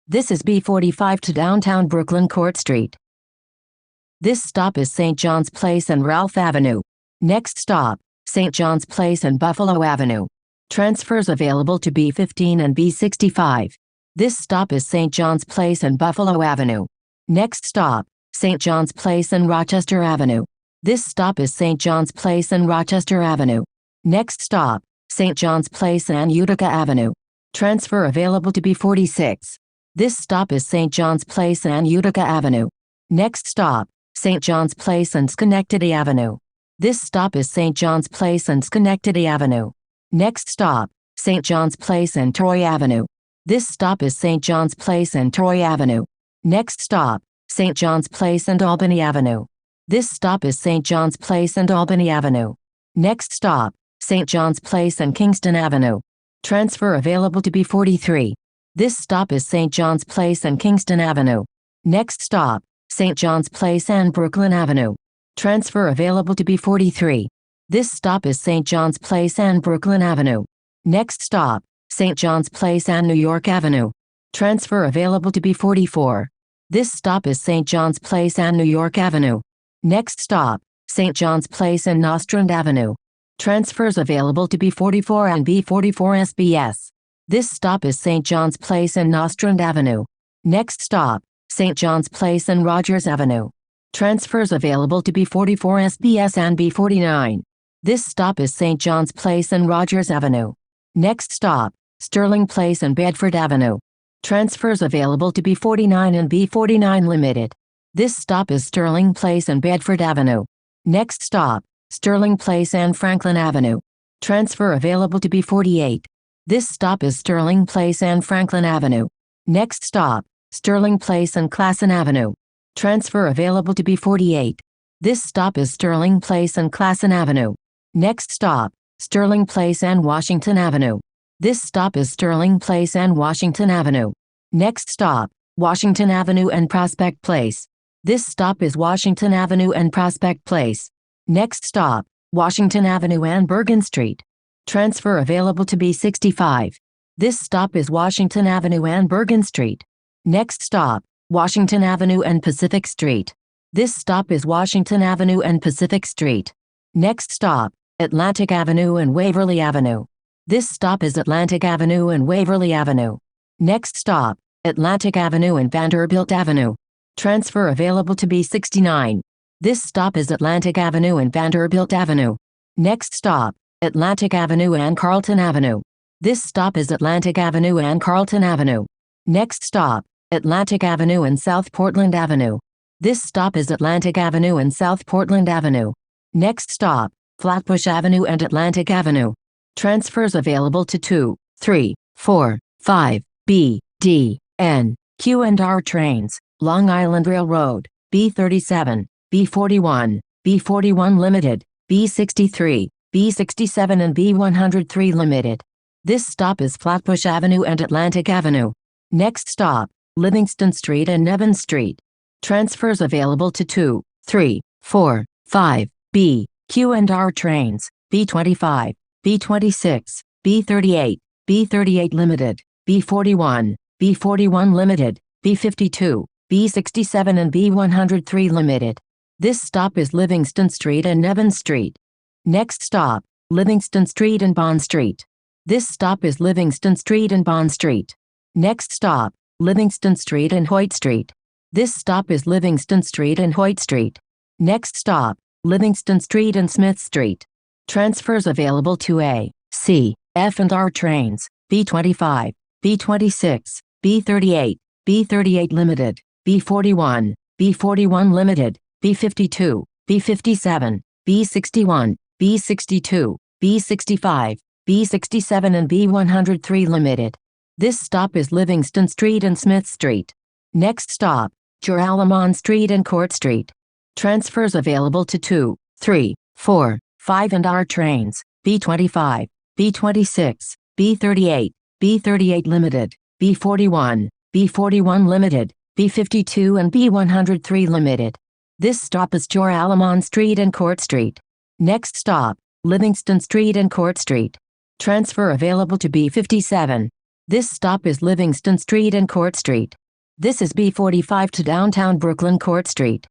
This is B45 to downtown Brooklyn Court Street. This stop is St. John's Place and Ralph Avenue. Next stop, St. John's Place and Buffalo Avenue. Transfers available to B15 and B65. This stop is St. John's Place and Buffalo Avenue. Next stop, St. John's Place and Rochester Avenue. This stop is St. John's Place and Rochester Avenue. Next stop, St. John's Place and Utica Avenue. Transfer available to B46. This stop is St. John's Place and Utica Avenue. Next stop, St. John's Place and Schenectady Avenue. This stop is St. John's Place and Schenectady Avenue. Next stop, St. John's Place and Troy Avenue. This stop is St. John's Place and Troy Avenue. Next stop, St. John's Place and Albany Avenue. This stop is St. John's Place and Albany Avenue. Next stop, St. John's Place and Kingston Avenue. Transfer available to B43. This stop is St. John's Place and Kingston Avenue. Next stop, St. John's Place and Brooklyn Avenue. Transfer available to B43. This stop is St. John's Place and Brooklyn Avenue. Next stop, St. John's Place and New York Avenue. Transfer available to B44. This stop is St. John's Place and New York Avenue. Next stop, St. John's Place and Nostrand Avenue. Transfers available to B44 and B44 SBS. This stop is St. John's Place and Nostrand Avenue. Next stop, St. John's Place and Rogers Avenue. Transfers available to B44 SBS and B49. This stop is St. John's Place and Rogers Avenue. Next stop, Sterling Place and Bedford Avenue. Transfers available to B49 and B49 Limited. This stop is Sterling Place and Bedford Avenue. Next stop, Sterling Place and Franklin Avenue. Transfer available to B48. This stop is Sterling Place and Franklin Avenue. Next stop, Sterling Place and Classen Avenue. Transfer available to B48. This stop is Sterling Place and Classen Avenue. Next stop, Sterling Place and Washington Avenue. This stop is Sterling Place and Washington Avenue. Next stop, Washington Avenue and Prospect Place. This stop is Washington Avenue and Prospect Place. Next stop, Washington Avenue and Bergen Street. Transfer available to B65. This stop is Washington Avenue and Bergen Street. Next stop, Washington Avenue and Pacific Street. This stop is Washington Avenue and Pacific Street. Next stop, Atlantic Avenue and Waverly Avenue. This stop is Atlantic Avenue and Waverly Avenue. Next stop, Atlantic Avenue and Vanderbilt Avenue. Transfer available to B69. This stop is Atlantic Avenue and Vanderbilt Avenue. Next stop, Atlantic Avenue and Carlton Avenue. This stop is Atlantic Avenue and Carlton Avenue. Next stop, Atlantic Avenue and South Portland Avenue. This stop is Atlantic Avenue and South Portland Avenue. Next stop, Flatbush Avenue and Atlantic Avenue. Transfers available to 2, 3, 4, 5, B, D, N, Q and R trains, Long Island Railroad, B37, B41, B41 Limited, B63, B67 and B103 Limited. This stop is Flatbush Avenue and Atlantic Avenue. Next stop, Livingston Street and Nevin Street. Transfers available to 2, 3, 4, 5, B, Q and R trains, B25, B26, B38, B38 Limited, B41, B41 Limited, B52, B67 and B103 Limited. This stop is Livingston Street and Nevin Street. Next stop, Livingston Street and Bond Street. This stop is Livingston Street and Bond Street. Next stop, Livingston Street and Hoyt Street. This stop is Livingston Street and Hoyt Street. Next stop, Livingston Street and Smith Street. Transfers available to A, C, F and R trains, B25, B26, B38, B38 Limited, B41, B41 Limited, B52, B57, B61, B62, B65, B67 and B103 Limited. This stop is Livingston Street and Smith Street. Next stop, Joralemon Street and Court Street. Transfers available to 2, 3, 4, 5 and R trains, B25, B26, B38, B38 Limited, B41, B41 Limited, B52 and B103 Limited. This stop is Joralemon Street and Court Street. Next stop, Livingston Street and Court Street. Transfer available to B57. This stop is Livingston Street and Court Street. This is B45 to downtown Brooklyn Court Street.